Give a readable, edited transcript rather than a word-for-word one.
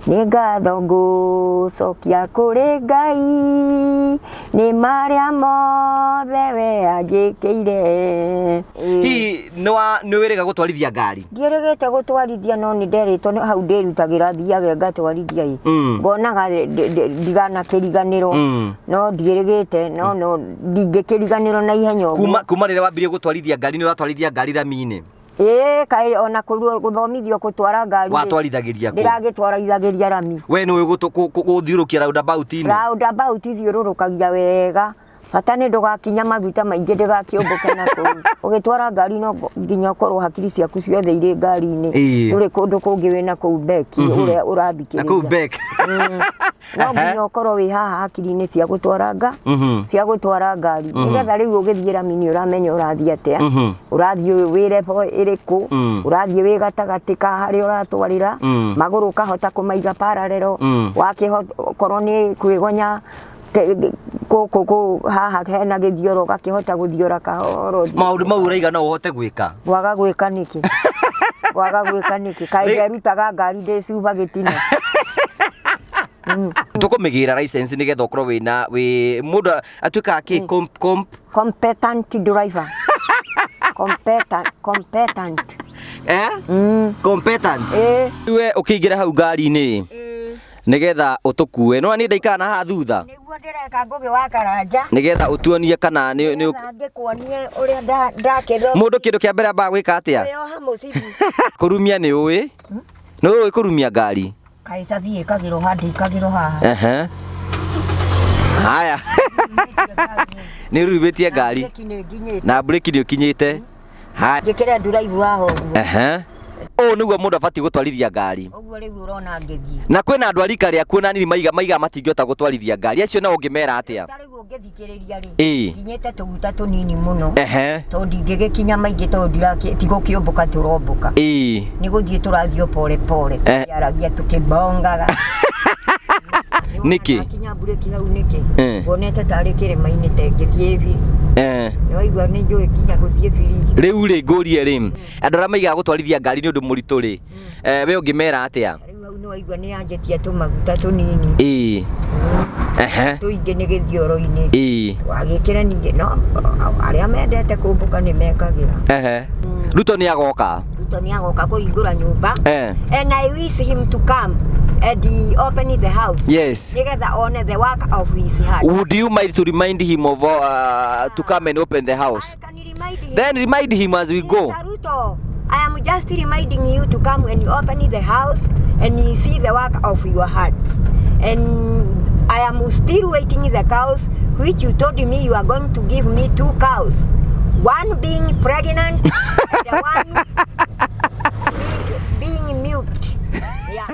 nĩ ngatho ngũcokia kũrĩ Ngai nĩ marĩa mothe we anjĩkĩire. Hihi nĩ wĩrĩga gũtwarithia ngari? Ndiĩrĩgĩte gũtwarithia no nĩ nderĩtwo hau ndĩrutagĩra thiage ngatwarithia ngonaga ndiganakĩriganĩrwo no ndiĩrĩgĩte no ndingĩkĩriganĩrwo na ihenya ũguo. Kuma rĩrĩa wambirie gũtwarithia ngari nĩ watwarithia ngari rami-inĩ? Kaĩ ona gũthomithio gũtwara ngari watwarithagĩria kũ? Ndĩragĩtwarithagĩria rami. We nĩ gũthiũrũkia roundabout-inĩ? Roundabout thiũrũrũkagia wega, bata nĩ ndũgakinya maguta maingĩ ndĩgakĩũmbũke na kũu. Ũgĩtwara ngari no nginya ũkorwo hakiri ciaku ciothe irĩ ngari-inĩ, ndũrĩ kũndũ kũngĩ wĩna kũu beki ũrĩa ũrathikĩrĩria. Na kũu beki no nginya ũkorwo wĩ haha hakiri-inĩ cia gũtwara ngari, nĩgetha rĩu ũgĩthiĩ rami-inĩ ũramenya ũrathiĩ atĩa, ũrathiĩ wĩ level ĩrĩkũ, ũrathiĩ wĩ gatagatĩ ka harĩa ũratwarĩra, magũrũ ũkahota kũmaiga parallel, wakĩkorwo nĩ kwĩgonya haha hena gĩthiũrũ ũgakĩhota gũthiũra kahoro. Maũndũ mau ũraiga no ũhote gwĩka? Waga gwĩka nĩkĩ? Kaĩ nderutaga ngari ndĩcuba gĩtino. Tũkũmĩgĩra license nĩgetha ũkorwo wĩ mũndũ atuĩkaga kĩ competent driver. Competent. Competent. We ũkĩingĩra hau ngari-inĩ nĩgetha ũtũkue no niĩ ndaikara na haha thutha nĩguo ndĩreka ngũgĩ wa karanja nĩgetha ũtuonie kana nĩ ngĩkuonie ũrĩa ndakĩthoma mũndũ kĩndũ kĩa mbere ambaga gwĩka atĩa? Kũrumia nĩ ũĩ? Nĩ ũĩ kũrumia ngari? Kaĩ tathiĩ ĩkagĩrwo handũ ikagĩrwo haha. Haya nĩ ũrumĩtie ngari na breki nĩ ũkinyĩte. Njĩkĩre nduraivu haha ũguo. Ũũ nĩguo mũndũ abatiĩ gũtwarithia ngari. Ũguo rĩu ũrona ngĩthiĩ. Na kwĩna andũ a rika rĩaku na nini maiga matingĩhota gũtwarithia ngari, acio nao ũngĩmera atĩa? Ta rĩu ũngĩthikĩrĩria rĩ, nginyĩte tũguta tũnini mũno tondũ ndingĩgĩkinya maingĩ tondũ tigũkĩũmbũka tũrombũka. Nĩ gũthiĩ tũrathiĩ pole pole tũkĩaragia tũkĩbongaga. Nĩkĩ? Kinya bureki hau nĩkĩ? Ngonete tarĩ kĩrĩma-inĩ ta ngĩthiĩ biri. Nĩ waigua nĩ njũĩ nginya gũthiĩ biri. Rĩu rĩ ngũrie rĩ, andũ arĩa maigaga gũtwarithia ngari nĩ ũndũ mũritũ rĩ, we ũngĩmera atĩa? Rĩu hau nĩ waigua nĩ yanjĩtia tũmaguta tũnini. Tũingĩ nĩ gĩthiũrũ-inĩ. Wagĩkĩra ningĩ no arĩa mendete kũmbũka nĩ mekagĩra. Ruto nĩ agoka? Ruto nĩ agoka kũhingũra nyũmba. And I wish him to come and open the house. Yes. Nĩgetha one the work of his hand. Would you mind to remind him of to come and open the house? I can remind him. Then remind him as we go. Mr. Ruto, I am just reminding you to come and open the house and see the work of your heart. And I am still waiting the cows which you told me you are going to give me 2 cows. One being pregnant and the one being milked. Yeah.